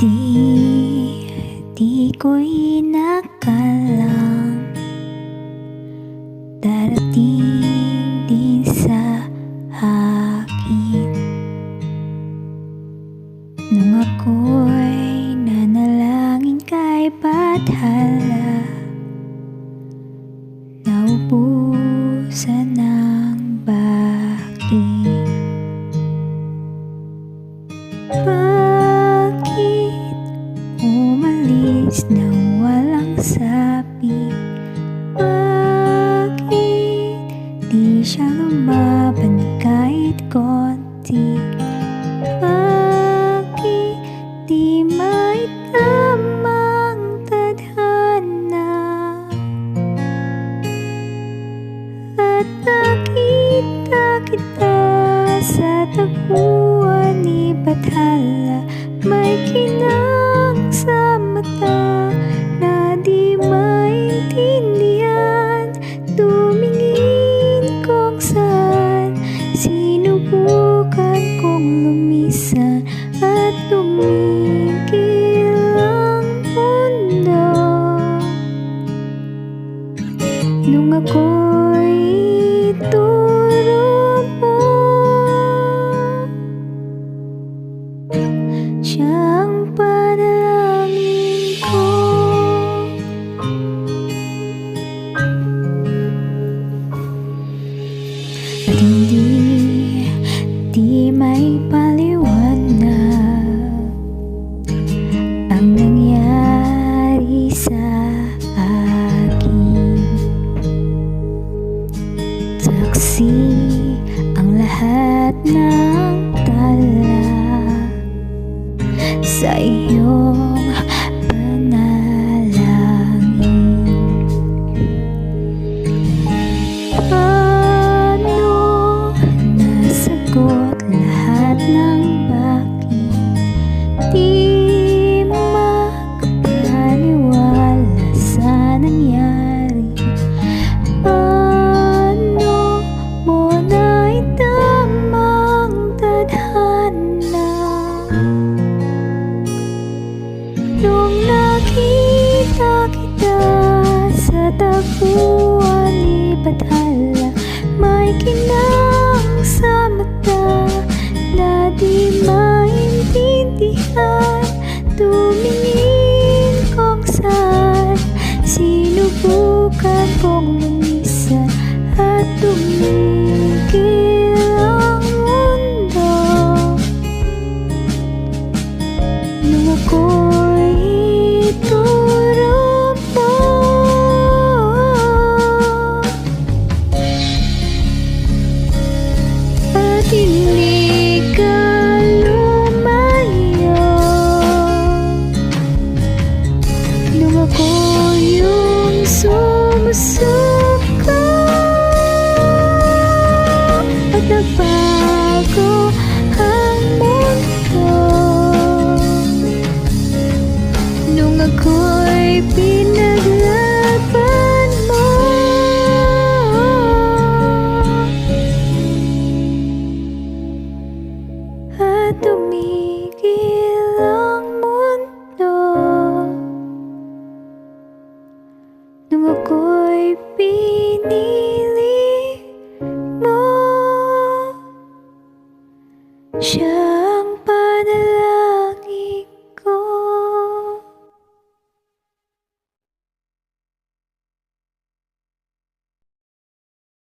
Di ko inakalang darating din sa akin nung ako'y nanalangin kay Bathala. Naubusan ng bakit? Bakit umalis nang walang sabi? Bakit di siya lumaban kahit konti? Bakit di may tamang tadhana? At nakita kita sa tagpuan ni Bathala. May kinang sa mata na di maintindihan. Tumingin kung saan, sinubukan kong lumisan at tumigil ang mundo. Nung ako'y turo mo, siyang panalangin ko. At di may paliwanag ang nangyari sa akin. Saksi ang lahat ng tala sa iyong panalangin. Paano nasagot lahat ng bakit? Di makapaniwala sa nangyari. Paano mo naitamang tadhana nung nakita kita sa tagpuan ni Bathala? May kinang sa mata na di maintindihan. Tumingin kung saan, sinubukan kong lumisan at tumigil ang mundo. Nung ako'y turo mo, at hindi ka lumayo. Nung ako yung sumusuko at nagbago ang mundo. Nung ako'y pinaglaban mo, at tumigil ang mundo. Nung ako'y pinili mo siya.